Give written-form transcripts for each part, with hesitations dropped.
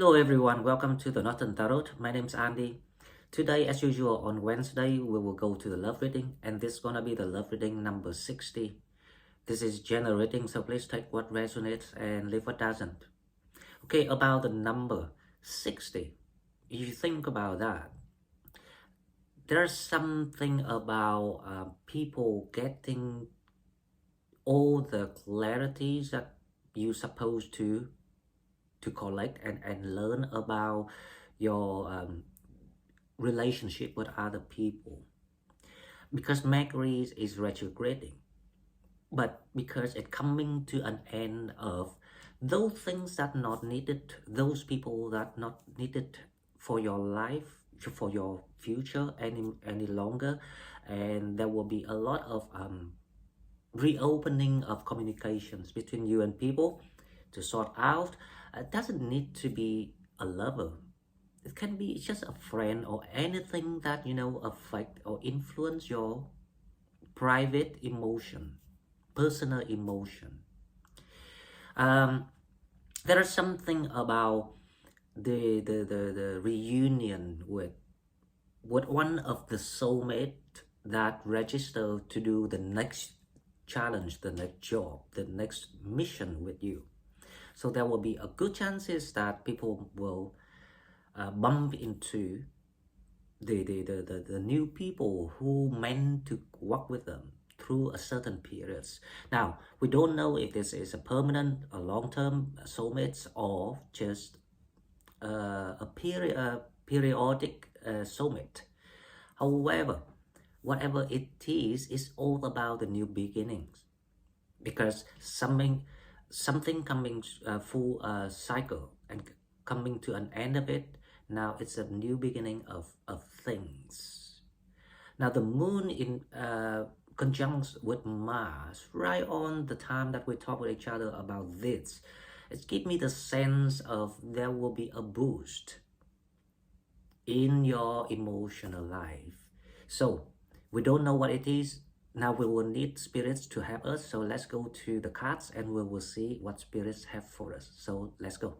Hello everyone, welcome to the Northern Tarot. My name is Andy. Today, as usual, on Wednesday, we will go to the love reading, and this is gonna be the love reading number 60. This is general reading, so please take what resonates and leave what doesn't. Okay, about the number 60. If you think about that, there's something about people getting all the clarities that you're supposed to collect and learn about your relationship with other people, because Mercury is retrograding, but because it's coming to an end of those things that not needed, those people that not needed for your life, for your future any longer, and there will be a lot of reopening of communications between you and people to sort out. It doesn't need to be a lover. It can be just a friend or anything that affect or influence your private emotion, personal emotion. Um, there is something about the reunion with one of the soulmate that register to do the next challenge, the next job, the next mission with you. So there will be a good chances that people will bump into the new people who meant to work with them through a certain periods. Now, we don't know if this is a permanent, a long-term soulmates, or just a periodic soulmate. However, whatever it is all about the new beginnings, because something coming full cycle and coming to an end of it. Now it's a new beginning of things. Now the moon in conjunction with Mars right on the time that we talk with each other about this, it gives me the sense of there will be a boost in your emotional life. So we don't know what it is. Now we will need spirits to help us. So let's go to the cards and we will see what spirits have for us. So let's go.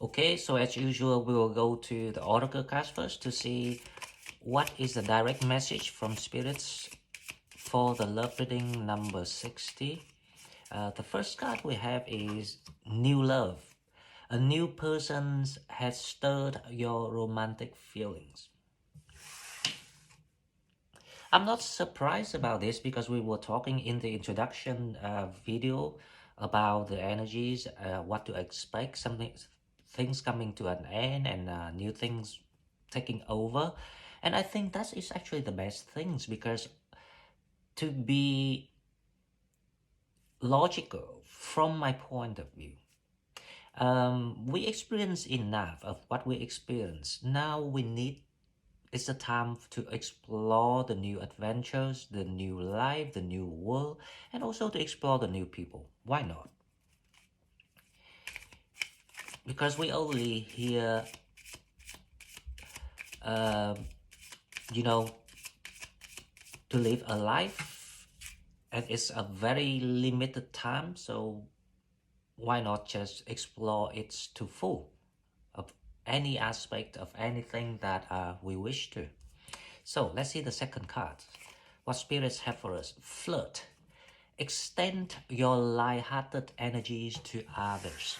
Okay, so as usual, we will go to the oracle cards first to see what is the direct message from spirits for the love reading number 60. The first card we have is new love. A new person has stirred your romantic feelings. I'm not surprised about this because we were talking in the introduction video about the energies, what to expect, things coming to an end and new things taking over. And I think that is actually the best things, because to be logical from my point of view, we experience enough of what we experience. Now we need, it's a time to explore the new adventures, the new life, the new world, and also to explore the new people. Why not? Because we only here, you know, to live a life, and it's a very limited time. So why not just explore it to full of any aspect of anything that we wish to. So let's see the second card. What spirits have for us? Flirt. Extend your light-hearted energies to others.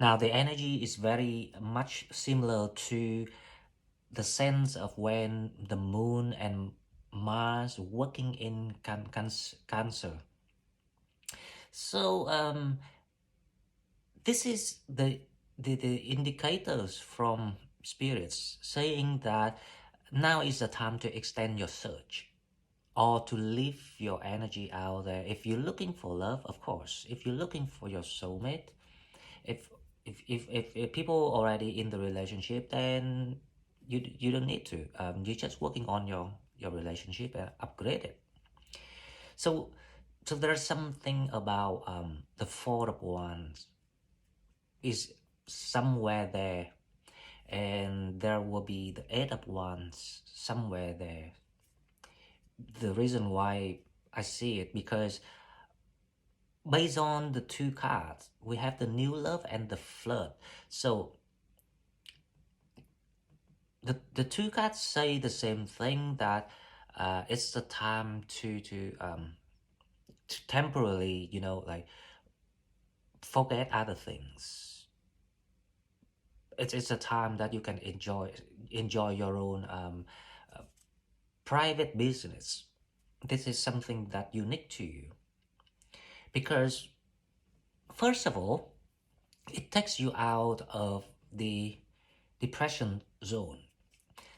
Now the energy is very much similar to the sense of when the moon and Mars working in Cancer. So this is the indicators from spirits saying that now is the time to extend your search, or to leave your energy out there. If you're looking for love, of course, if you're looking for your soulmate, if people already in the relationship, then you don't need to. You're just working on your relationship and upgrade it. So there's something about the Four of Wands is somewhere there, and there will be the Eight of Wands somewhere there. The reason why I see it, because based on the two cards, we have the new love and the flirt. So the two cards say the same thing, that it's the time to temporarily, like forget other things. It's a time that you can enjoy your own private business. This is something that unique to you, because first of all, it takes you out of the depression zone.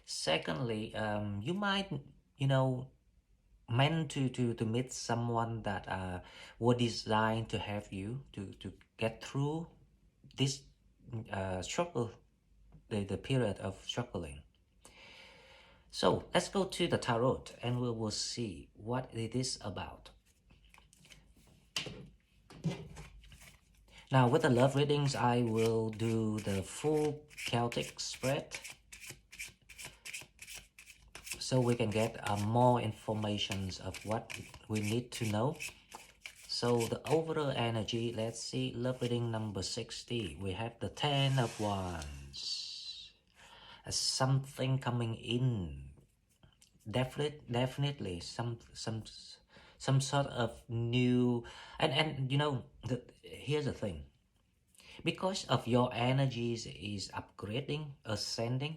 Secondly, you might, you know, meant to meet someone that were designed to have you to get through this struggle, the period of struggling. So let's go to the tarot and we will see what it is about. Now with the love readings, I will do the full Celtic spread so we can get more informations of what we need to know. So the overall energy, let's see, love reading number 60. We have the 10 of Wands. Something coming in. Definitely some sort of new, and here's the thing. Because of your energies is upgrading, ascending.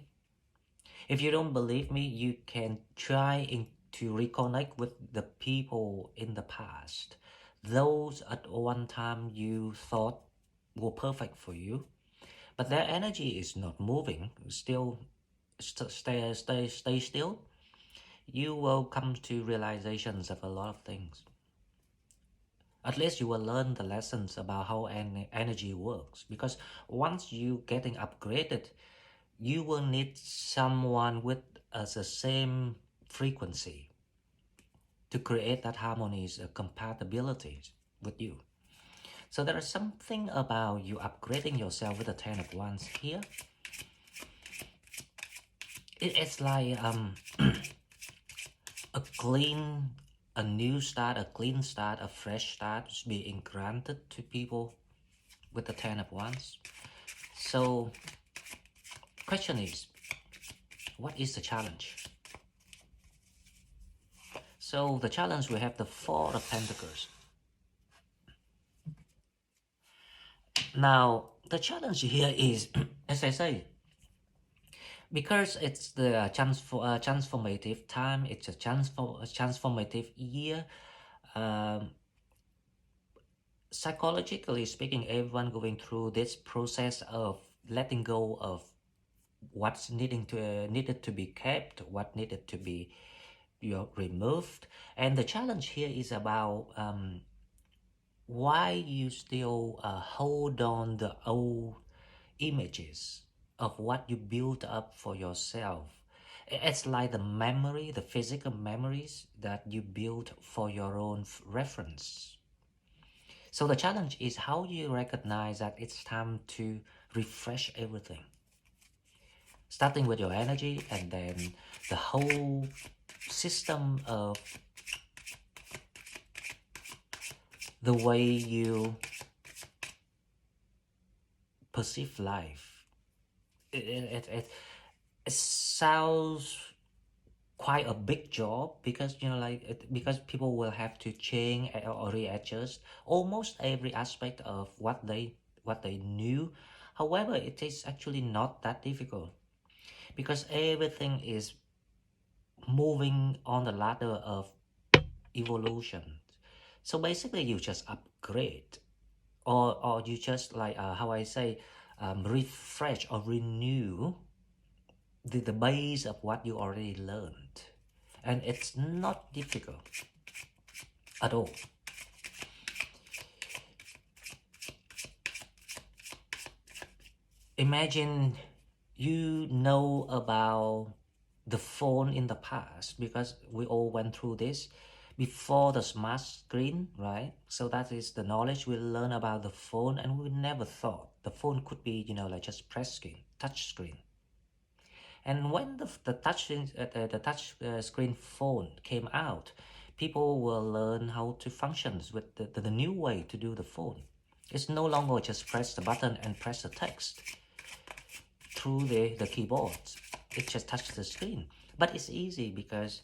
If you don't believe me, you can try to reconnect with the people in the past. Those at one time you thought were perfect for you, but their energy is not moving, still stay still. You will come to realizations of a lot of things. At least you will learn the lessons about how energy works, because once you getting upgraded, you will need someone with the same frequency to create that harmonies, compatibility with you. So there is something about you upgrading yourself with the 10 of Wands here. It's like a new start, a clean start, a fresh start is being granted to people with the 10 of Wands. So question is, what is the challenge? So the challenge, we have the 4 of Pentacles. Now the challenge here is, as I say, because it's the transformative time, it's a transformative year. Psychologically speaking, everyone going through this process of letting go of what's needed to be kept, what needed to be removed. And the challenge here is about why you still hold on the old images of what you built up for yourself. It's like the memory, the physical memories that you built for your own reference. So the challenge is how you recognize that it's time to refresh everything. Starting with your energy, and then the whole system of the way you perceive life. It sounds quite a big job, because because people will have to change or readjust almost every aspect of what they knew. However, it is actually not that difficult, because everything is moving on the ladder of evolution. So basically you just upgrade, or you just like how I say, refresh or renew the base of what you already learned. And it's not difficult at all. Imagine you know about the phone in the past, because we all went through this before the smart screen, right? So that is the knowledge we learn about the phone, and we never thought the phone could be, like just press screen, touch screen. And when the touch screen phone came out, people will learn how to function with the new way to do the phone. It's no longer just press the button and press the text through the keyboard. It just touches the screen. But it's easy because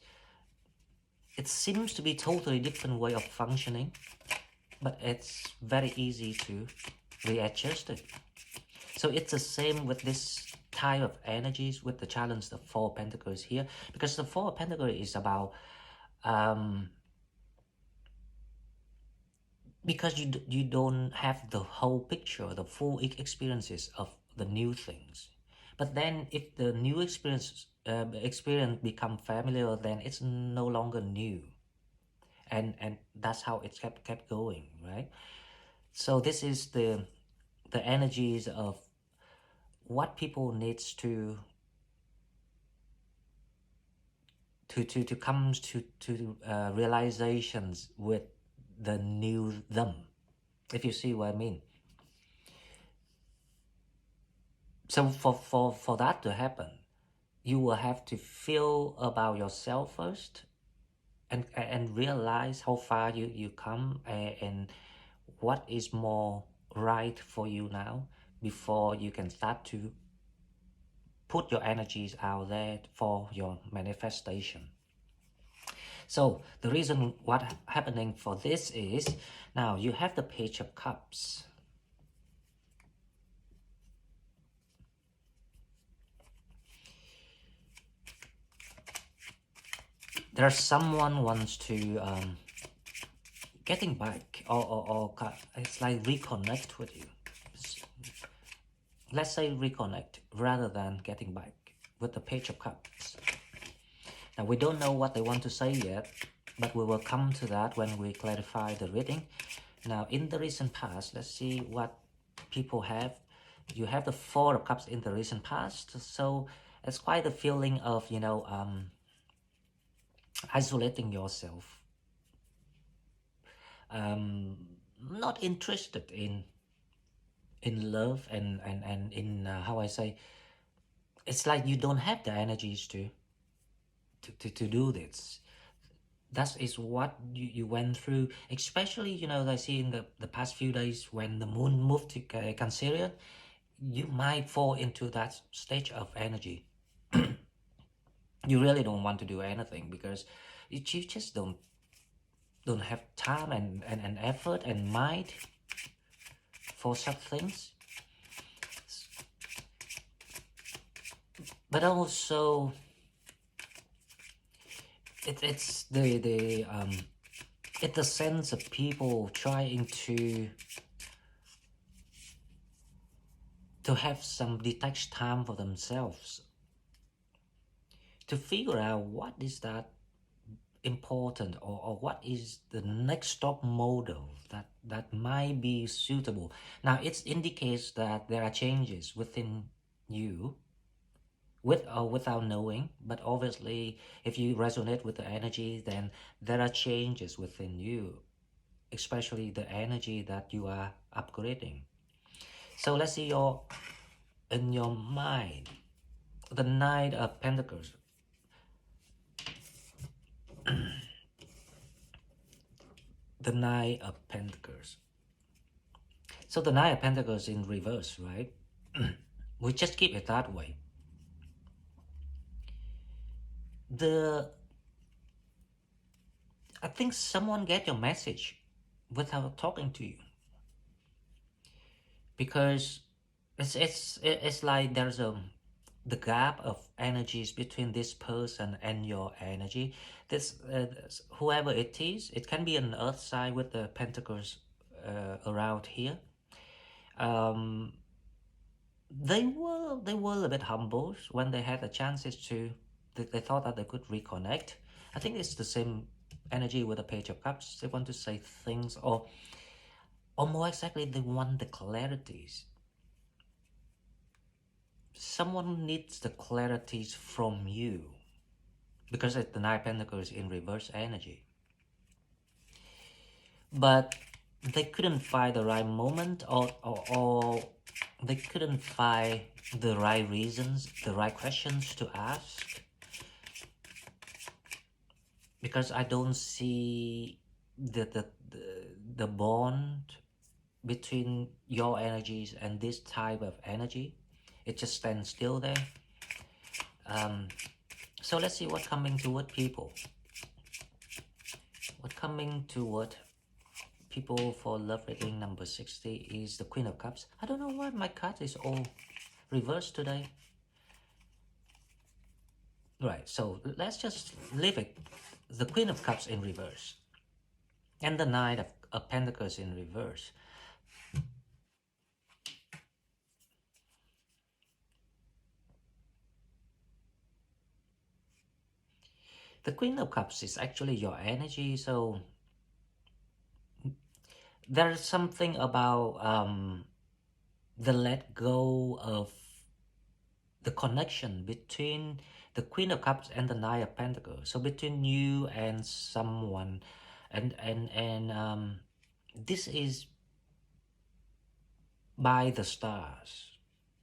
it seems to be totally different way of functioning, but it's very easy to readjust it. So it's the same with this type of energies with the challenge of Four of Pentacles here, because the Four of Pentacles is about because you don't have the whole picture, the full experiences of the new things. But then if the new experience become familiar, then it's no longer new, and that's how it kept going, right? So this is the energies of what people needs to come to realizations with the new them, if you see what I mean. So for that to happen, you will have to feel about yourself first, and realize how far you come, and what is more right for you now, before you can start to put your energies out there for your manifestation. So the reason what happening for this is, now you have the Page of Cups. There's someone wants to getting back, or it's like reconnect with you. Let's say reconnect rather than getting back with the Page of Cups. Now we don't know what they want to say yet, but we will come to that when we clarify the reading. Now in the recent past, let's see what people have. You have the Four of Cups in the recent past, so it's quite a feeling of, you know, isolating yourself, not interested in love, and in how I say, it's like you don't have the energies to do this. That is what you went through, especially, you know, I see in the past few days when the moon moved to Cancerian, you might fall into that stage of energy. You really don't want to do anything because you just don't have time and effort and mind for such things. But also it's the sense of people trying to have some detached time for themselves, to figure out what is that important, or what is the next top model that might be suitable. Now it indicates that there are changes within you, with or without knowing, but obviously if you resonate with the energy, then there are changes within you, especially the energy that you are upgrading. So let's see in your mind, the Knight of Pentacles. The Knight of Pentacles. So the Knight of Pentacles in reverse, right? We just keep it that way. I think someone get your message without talking to you, because it's like there's the gap of energies between this person and your energy. This whoever it is, it can be an earth side with the pentacles around here. They were a bit humble when they had the chances to. They thought that they could reconnect. I think it's the same energy with the Page of Cups. They want to say things, or more exactly, they want the clarities. Someone needs the clarities from you, because the Knight of Pentacles in reverse energy. But they couldn't find the right moment, or they couldn't find the right reasons, the right questions to ask, because I don't see the bond between your energies and this type of energy. It just stands still there. So let's see what coming toward people. What coming toward people for love reading number 60 is the Queen of Cups. I don't know why my card is all reversed today. Right, so let's just leave it. The Queen of Cups in reverse. And the Knight of Pentacles in reverse. The Queen of Cups is actually your energy, so there's something about the let go of the connection between the Queen of Cups and the Knight of Pentacles. So between you and someone, and this is by the stars.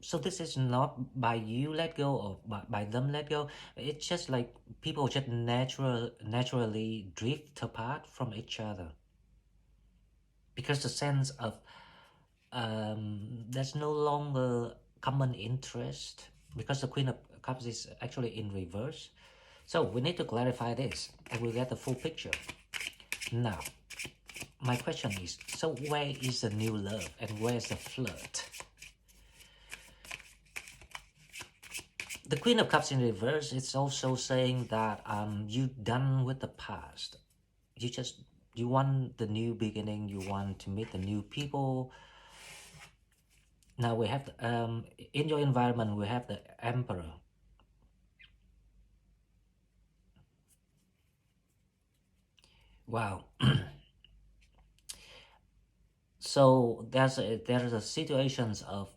So this is not by you let go or by them let go. It's just like people just naturally drift apart from each other because the sense of there's no longer common interest because the Queen of Cups is actually in reverse. So we need to clarify this and we'll get the full picture. Now, my question is, so where is the new love and where's the flirt? The Queen of Cups in reverse, it's also saying that you're done with the past. You want the new beginning, you want to meet the new people. Now we have, in your environment, we have the Emperor. Wow. So there's a situations of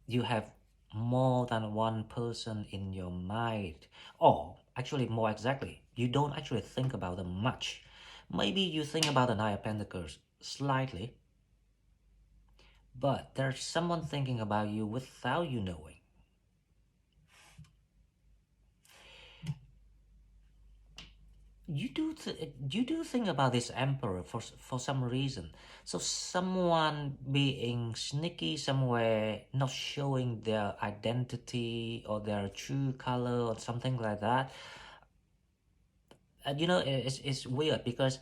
you have more than one person in your mind, or actually more exactly, you don't actually think about them much. Maybe you think about the Nine of Pentacles slightly, but there's someone thinking about you without you knowing. You do think about this emperor for some reason. So someone being sneaky somewhere, not showing their identity or their true color or something like that. And you know, it's weird because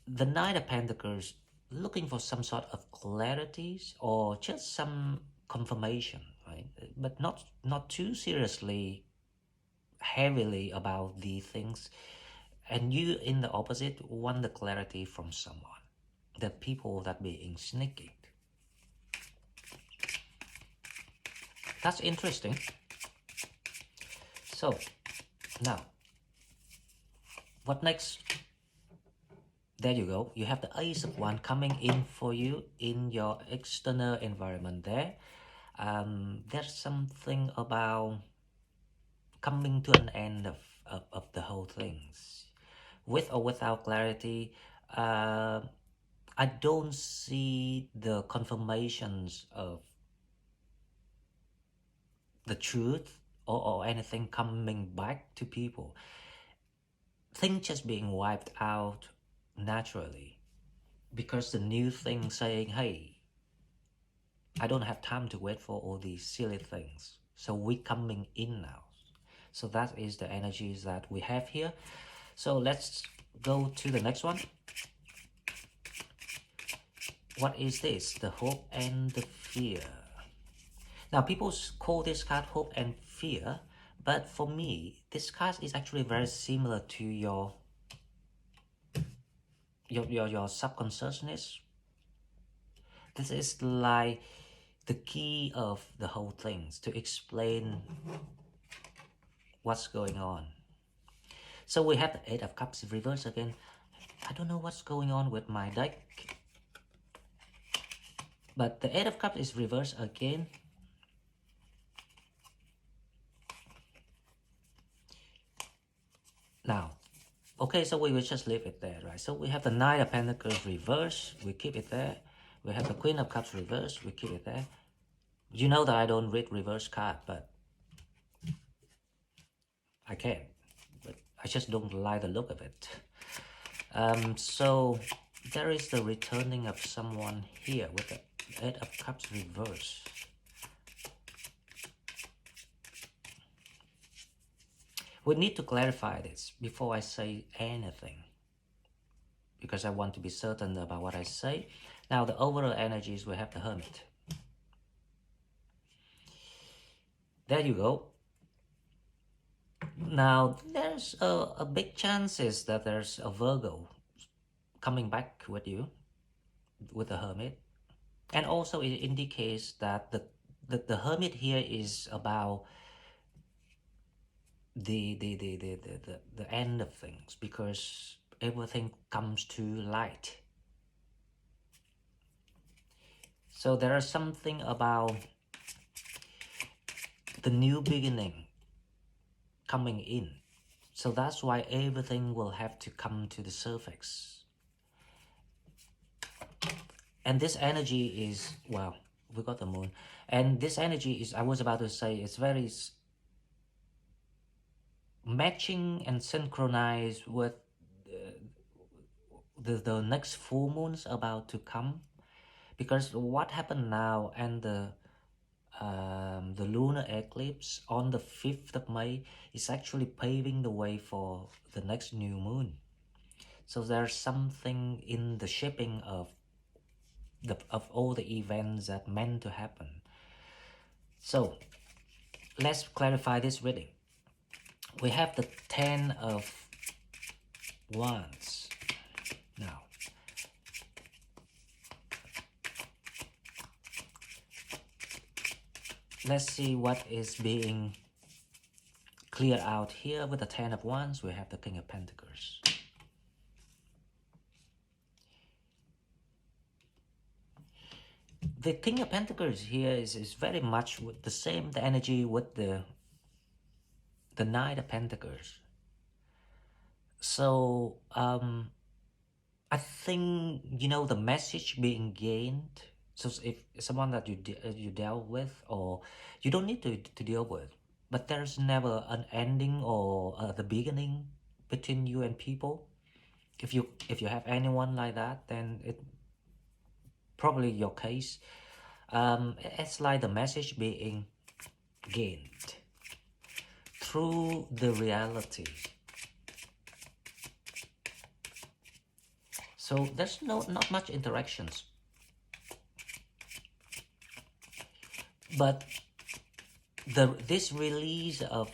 the Knight of Pentacles looking for some sort of clarities or just some confirmation, right? But not too seriously, heavily about the things. And you, in the opposite, want the clarity from someone. The people that being sneaky. That's interesting. So, now, what next? There you go. You have the Ace of Wands coming in for you in your external environment there. There's something about coming to an end of the whole things. With or without clarity, I don't see the confirmations of the truth or anything coming back to people. Things just being wiped out naturally because the new thing saying, hey, I don't have time to wait for all these silly things. So we're coming in now. So that is the energies that we have here. So let's go to the next one. What is this? The hope and the fear. Now, people call this card hope and fear, but for me, this card is actually very similar to your subconsciousness. This is like the key of the whole things to explain what's going on. So we have the Eight of Cups reverse again. I don't know what's going on with my deck, but the Eight of Cups is reversed again. Now, okay, so we will just leave it there, right? So we have the Knight of Pentacles reverse, we keep it there. We have the Queen of Cups reverse, we keep it there. You know that I don't read reverse card, but I can. But I just don't like the look of it. So there is the returning of someone here with the Eight of Cups reverse. We need to clarify this before I say anything, because I want to be certain about what I say. Now the overall energies, we have the Hermit. There you go. Now there's a big chances that there's a Virgo coming back with you with the Hermit. And also it indicates that the Hermit here is about the end of things, because everything comes to light. So there is something about the new beginning coming in. So that's why everything will have to come to the surface. And this energy is, well, we got the moon. And this energy is, I was about to say, it's very matching and synchronized with the next full moons about to come. Because what happened now and the lunar eclipse on the 5th of May is actually paving the way for the next new moon. So there's something in the shaping of all the events that meant to happen. So let's clarify this reading. We have the 10 of Wands now. Let's see what is being cleared out here. With the 10 of Wands, we have the King of Pentacles. The King of Pentacles here is very much with the same energy with the Knight of Pentacles. So I think, you know, the message being gained. So if someone that you dealt with, or you don't need to deal with, but there's never an ending or the beginning between you and people. If you have anyone like that, then it probably your case. It's like the message being gained through the reality. So there's not much interactions, but this release of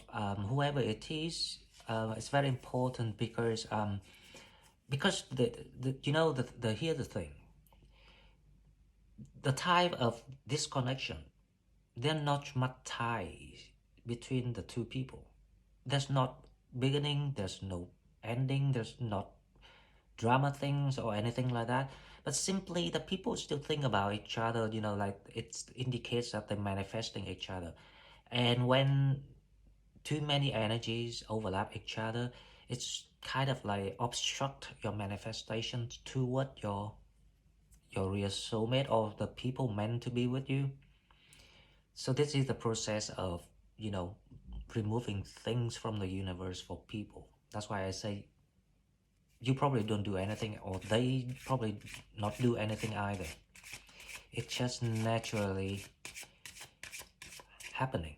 whoever it is very important, because you know here's the thing. The type of disconnection, there's not much ties between the two people. There's not beginning, there's no ending, there's not drama things or anything like that, but simply the people still think about each other, you know, like it indicates that they're manifesting each other. And when too many energies overlap each other, it's kind of like obstruct your manifestation toward your real soulmate or the people meant to be with you. So this is the process of, you know, removing things from the universe for people. That's why I say you probably don't do anything, or they probably not do anything either. It's just naturally happening.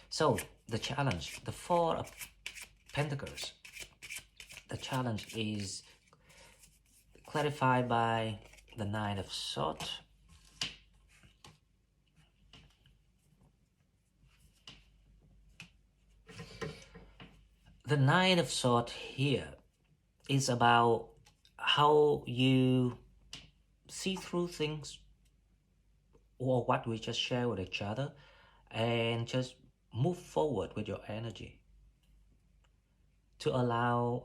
So the challenge, the Four of Pentacles, the challenge is clarified by the Nine of Swords. The Nine of Swords here is about how you see through things, or what we just share with each other, and just move forward with your energy to allow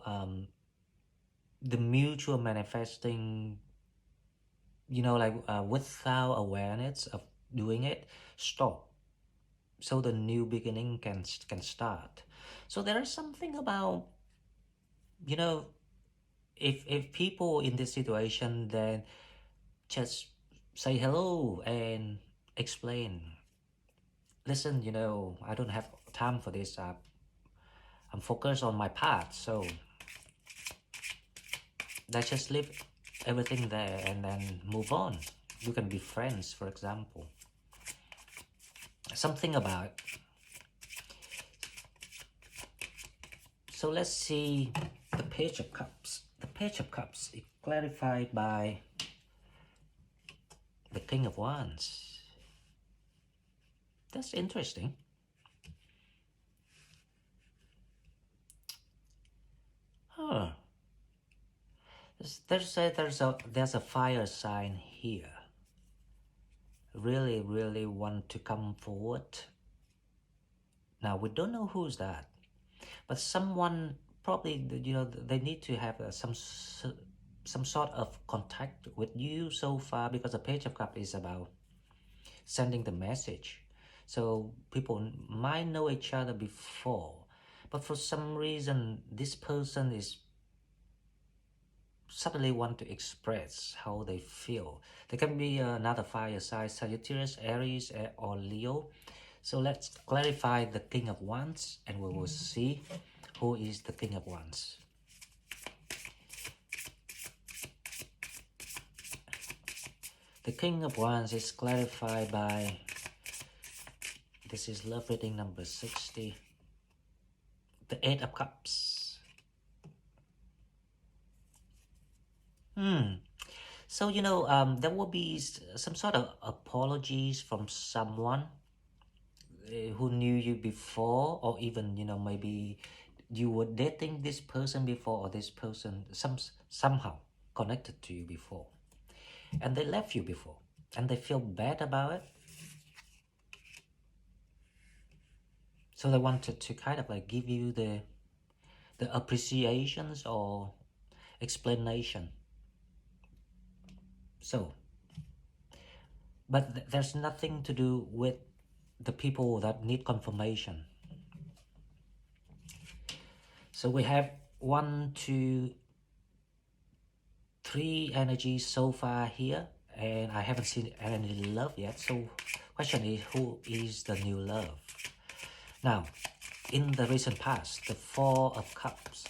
the mutual manifesting, you know, like without awareness of doing it, stop, so the new beginning can start. So there is something about, you know, if people in this situation, then just say hello and explain, listen, you know, I don't have time for this. I'm focused on my path, so let's just leave everything there and then move on. You can be friends, for example. Something about. So let's see the Page of Cups. The Page of Cups is clarified by the King of Wands. That's interesting. Huh. There's a fire sign here. Really want to come forward. Now we don't know who's that, but someone probably, you know, they need to have some sort of contact with you so far, because the Page of Cups is about sending the message. So people might know each other before, but for some reason this person is suddenly want to express how they feel. There can be another fire sign, Sagittarius, Aries, or Leo. So let's clarify the King of Wands and we will see who is the King of Wands. The King of Wands is clarified by, this is love reading number 60, the Eight of Cups. So, you know, there will be some sort of apologies from someone who knew you before, or even, you know, maybe you were dating this person before, or this person somehow connected to you before, and they left you before, and they feel bad about it. So they wanted to kind of like give you the appreciations or explanation. So, but there's nothing to do with the people that need confirmation. So we have 1, 2, 3 energies so far here, and I haven't seen any love yet. So question is, who is the new love? Now, in the recent past, the Four of Cups.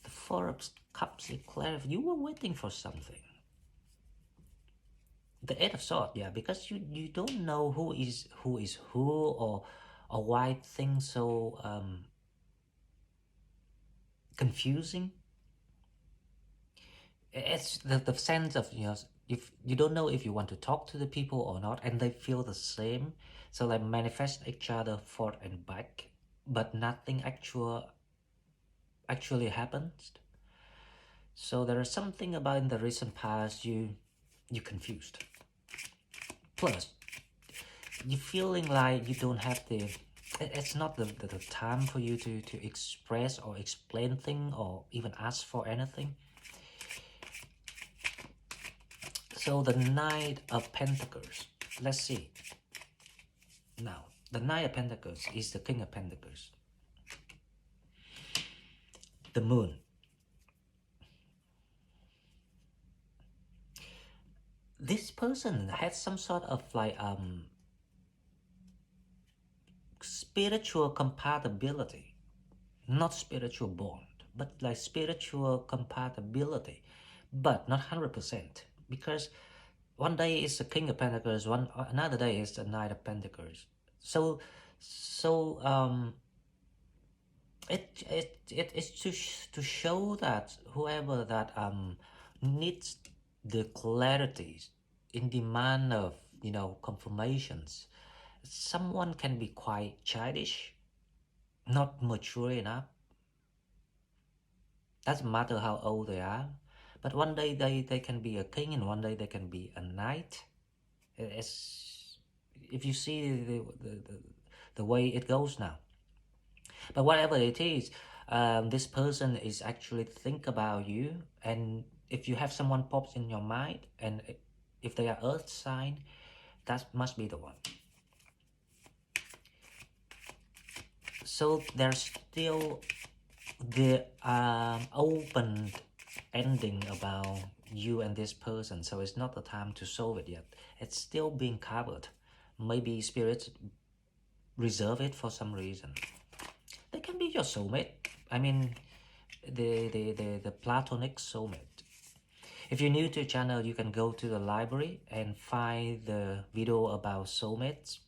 The Four of Cups declares you were waiting for something. The Eight of Swords, yeah, because you don't know who is who, or why things so confusing. It's the sense of, you know, if you don't know if you want to talk to the people or not, and they feel the same, so they manifest each other forth and back, but nothing actually happens. So there is something about in the recent past you confused. Plus, you feeling like you don't have it's not the time for you to express or explain things or even ask for anything. So the Knight of Pentacles, let's see. Now, the Knight of Pentacles is the King of Pentacles. The Moon. This person has some sort of like spiritual compatibility, not spiritual bond, but like spiritual compatibility, but not 100%, because one day is the King of Pentacles, another day is the Knight of Pentacles. So it's to show that whoever that needs the clarities in demand of, you know, confirmations, someone can be quite childish, not mature enough. Doesn't matter how old they are, but one day they can be a king and one day they can be a knight. It's, if you see the way it goes now. But whatever it is, this person is actually think about you, and if you have someone pops in your mind, and if they are earth sign, that must be the one. So there's still the open ending about you and this person, so it's not the time to solve it yet. It's still being covered. Maybe spirits reserve it for some reason. They can be your soulmate. I mean, the platonic soulmate. If you're new to the channel, you can go to the library and find the video about soulmates.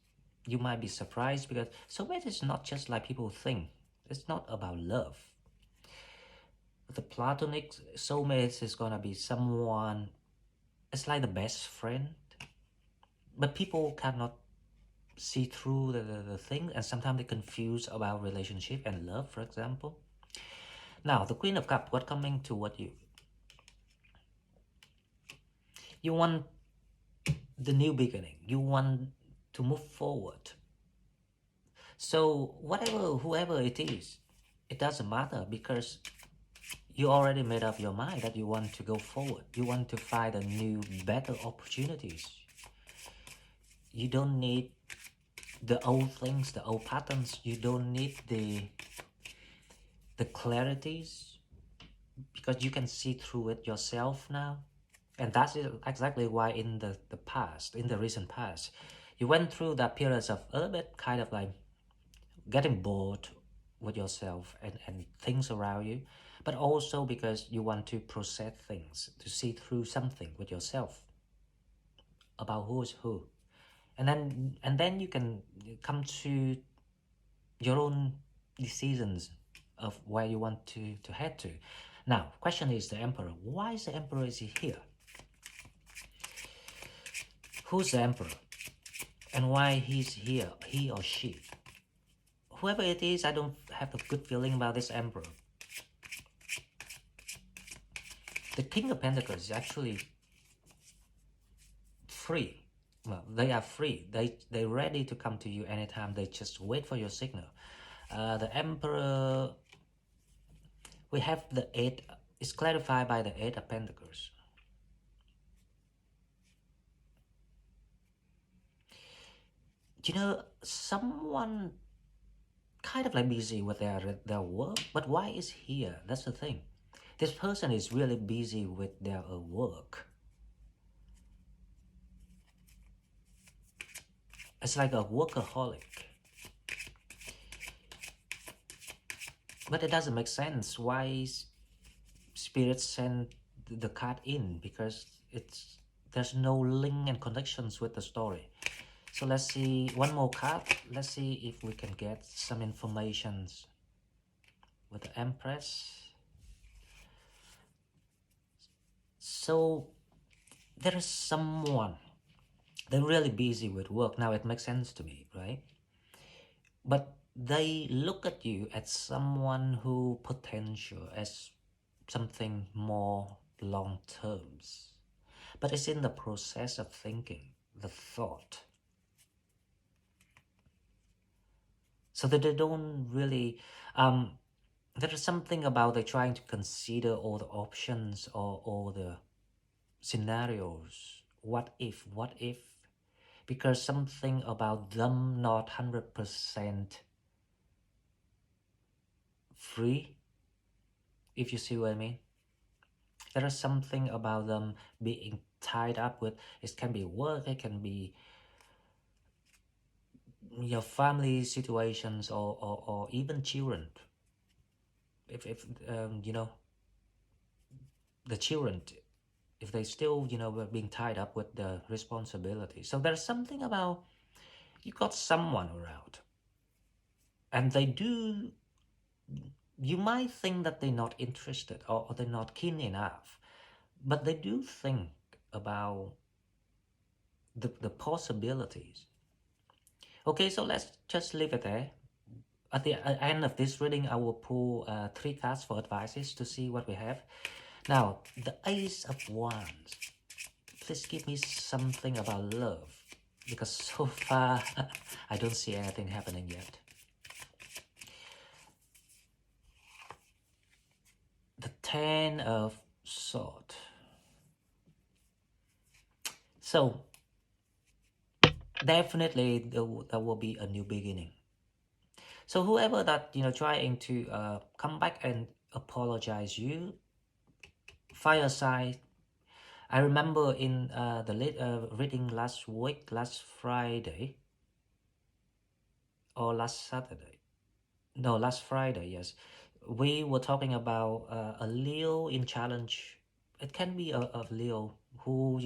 You might be surprised because soulmate is not just like people think. It's not about love. The platonic soulmate is gonna be someone, it's like the best friend, but people cannot see through the thing, and sometimes they confuse about relationship and love, for example. Now, the Queen of Cups, what coming toward you? You want the new beginning. You want to move forward. So whatever, whoever it is, it doesn't matter because you already made up your mind that you want to go forward. You want to find a new, better opportunities. You don't need the old things, the old patterns. You don't need the clarities because you can see through it yourself now. And that's exactly why in the past, in the recent past, you went through that periods of a little bit kind of like getting bored with yourself and things around you, but also because you want to process things, to see through something with yourself about who is who. And then you can come to your own decisions of where you want to head to. Now, question is the Emperor. Why is the Emperor is he here? Who's the Emperor? And why he's here, he or she? Whoever it is, I don't have a good feeling about this Emperor. The King of Pentacles is actually free. Well, they are free. They're ready to come to you anytime. They just wait for your signal. The Emperor, we have the 8, it's clarified by the 8 of Pentacles. You know, someone kind of like busy with their work, but why is here? That's the thing. This person is really busy with their work. It's like a workaholic. But it doesn't make sense why Spirit sent the card in, because there's no link and connections with the story. So let's see one more card. Let's see if we can get some information with the Empress. So there is someone, they're really busy with work. Now it makes sense to me, right? But they look at you as someone who potential, as something more long terms. But it's in the process of thinking, the thought. So that they don't really, there is something about they trying to consider all the options or all the scenarios. What if? Because something about them not 100% free, if you see what I mean. There is something about them being tied up with, it can be work, it can be your family situations, or even children. If you know, the children, if they still, you know, being tied up with the responsibility. So there's something about you got someone around, and they do, you might think that they're not interested, or they're not keen enough, but they do think about the possibilities. Okay, so let's just leave it there. At the end of this reading, I will pull 3 cards for advices to see what we have. Now, the Ace of Wands. Please give me something about love, because so far I don't see anything happening yet. The 10 of Swords. So definitely there will be a new beginning. So whoever that, you know, trying to come back and apologize you, fireside. I remember in the reading last week, last Friday or last Saturday, No, last Friday, yes. We were talking about a Leo in challenge. It can be a Leo who,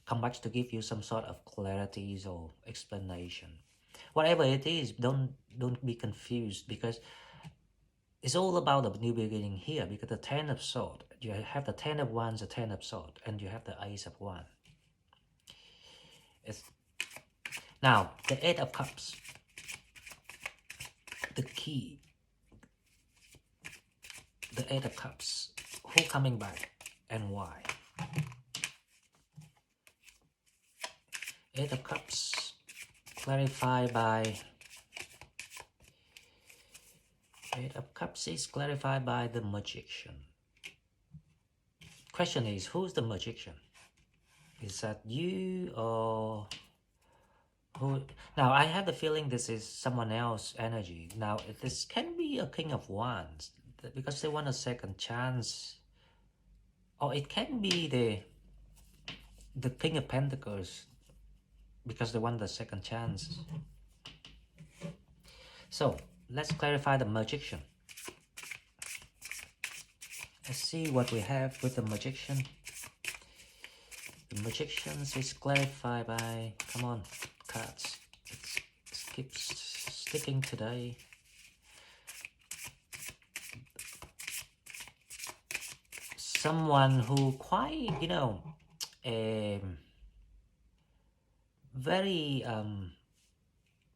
come back to give you some sort of clarities or explanation. Whatever it is, don't be confused, because it's all about the new beginning here, because the Ten of Swords, you have the Ten of Wands, the Ten of Swords, and you have the Ace of Wands. It's, now, the Eight of Cups, the key, the Eight of Cups, who coming back and why? Eight of Cups, clarified by, Eight of Cups is clarified by the Magician. Question is, who's the Magician? Is that you or who? Now, I have the feeling this is someone else's energy. Now, this can be a King of Wands, because they want a second chance. Or it can be the King of Pentacles, because they want the second chance. So, let's clarify the Magician. Let's see what we have with the Magician. The Magician is clarified by, come on, cards. It keeps sticking today. Someone who quite, very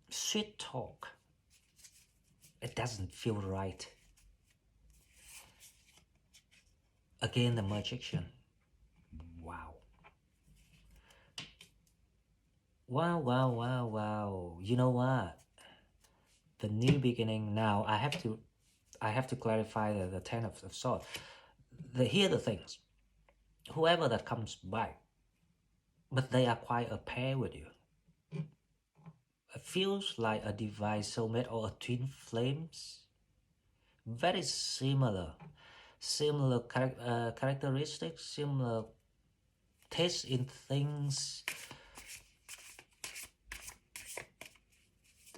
sweet talk. It doesn't feel right. Again, the Magician. Wow. Wow, wow, wow, wow. You know what? The new beginning. Now I have to clarify the Ten of Swords. Here are the things. Whoever that comes by, but they are quite a pair with you. It feels like a divine soulmate or a twin flames. Very similar characteristics, similar taste in things.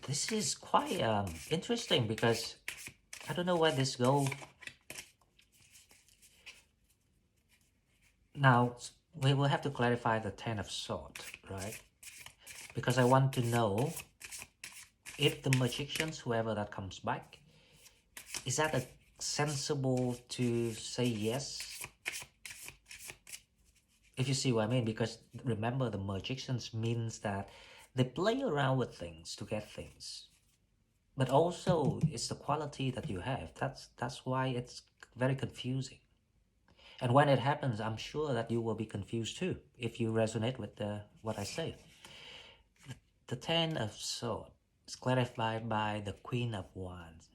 This is quite interesting, because I don't know where this goes. Now, we will have to clarify the Ten of Swords, right? Because I want to know if the Magicians, whoever that comes back, is that a sensible to say yes? If you see what I mean, because remember, the Magicians means that they play around with things to get things. But also, it's the quality that you have. That's why it's very confusing. And when it happens, I'm sure that you will be confused too, if you resonate with what I say. The Ten of Swords is clarified by the Queen of Wands.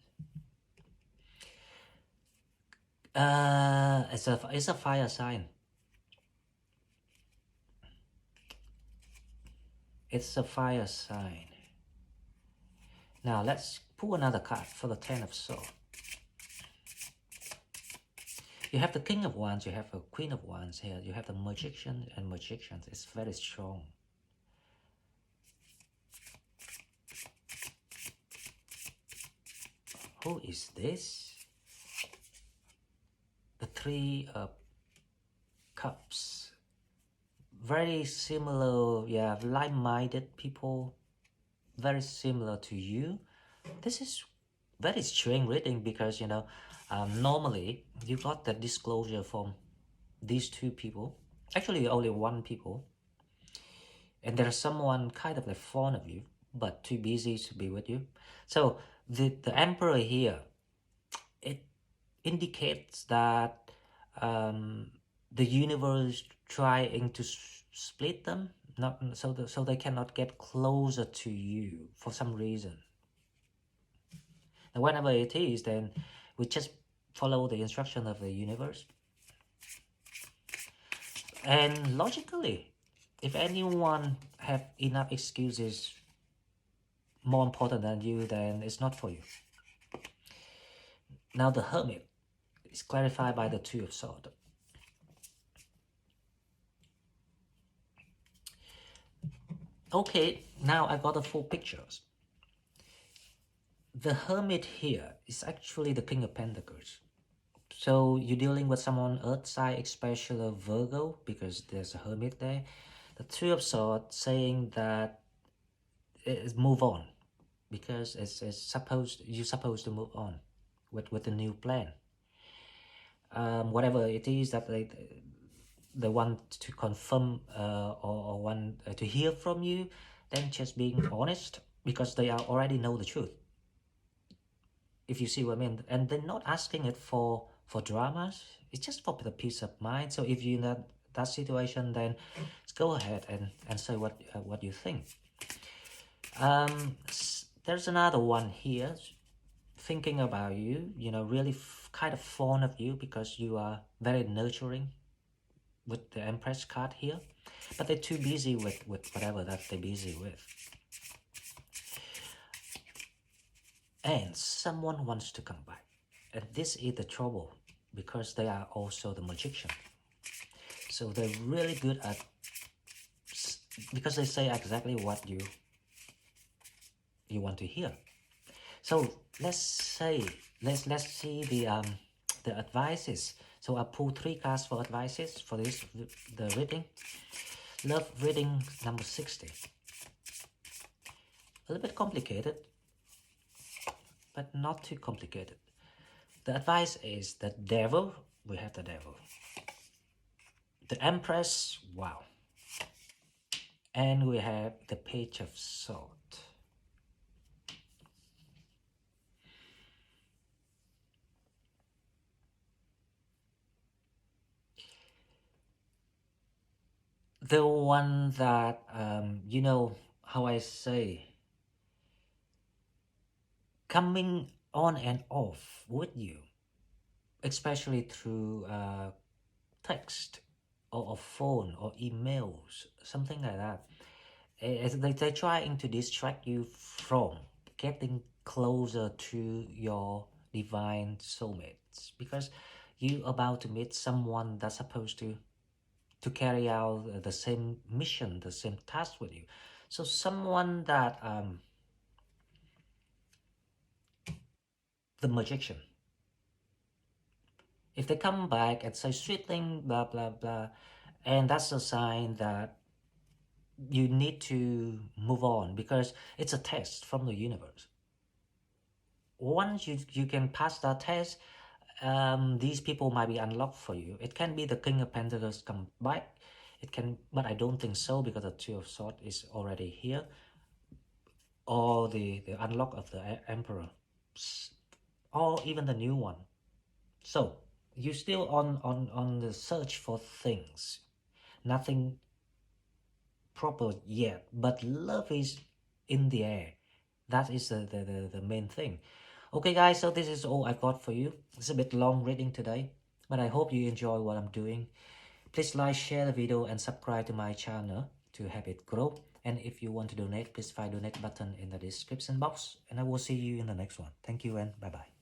It's a fire sign. It's a fire sign. Now let's pull another card for the Ten of Swords. You have the King of Wands, you have a Queen of Wands here, you have the Magician and Magicians. It's very strong. Who is this? The Three of Cups. Very similar, yeah, like-minded people. Very similar to you. This is very strange reading, because, normally you got the disclosure from these two people. Actually, only one people. And there's someone kind of like fond of you, but too busy to be with you. So the Emperor here, it indicates that the universe trying to split them, not so they cannot get closer to you for some reason. And whenever it is, then we just follow the instruction of the universe. And logically, if anyone have enough excuses more important than you, then it's not for you. Now the Hermit is clarified by the Two of Swords. Okay, now I got the full pictures. The Hermit here is actually the King of Pentacles. So you're dealing with someone Earth side, especially Virgo, because there's a Hermit there. The Three of Swords saying that move on, because you're supposed to move on with the new plan. Whatever it is that they want to confirm or want to hear from you, then just being honest, because they already know the truth, if you see what I mean. And they're not asking it for dramas, it's just for the peace of mind. So if you're in that situation, then just go ahead and say what you think. There's another one here thinking about you, really kind of fond of you, because you are very nurturing with the Empress card here, but they're too busy with whatever that they're busy with. And someone wants to come back, and this is the trouble, because they are also the magician. So they're really good at, because they say exactly what you want to hear. So let's see the advices. So I pull 3 cards for advices for the reading. Love reading number 60. A little bit complicated, but not too complicated. The advice is the Devil. We have the Devil. The Empress. Wow. And we have the Page of Swords. The one that, how I say, coming on and off with you, especially through text or phone or emails, something like that. They're trying to distract you from getting closer to your divine soulmates, because you're about to meet someone that's supposed to carry out the same mission, the same task with you. So someone that the magician, if they come back and say sweet thing, blah blah blah, and that's a sign that you need to move on, because it's a test from the universe. Once you can pass that test, these people might be unlocked for you. It can be the King of Pentacles come back. It can, but I don't think so, because the Two of Swords is already here. Or the unlock of the Emperor, or even the new one. So you're still on the search for things. Nothing proper yet, but love is in the air. That is the main thing. Okay guys, so this is all I got for you. It's a bit long reading today, but I hope you enjoy what I'm doing. Please like, share the video, and subscribe to my channel to help it grow. And if you want to donate, please find donate button in the description box. And I will see you in the next one. Thank you and bye bye.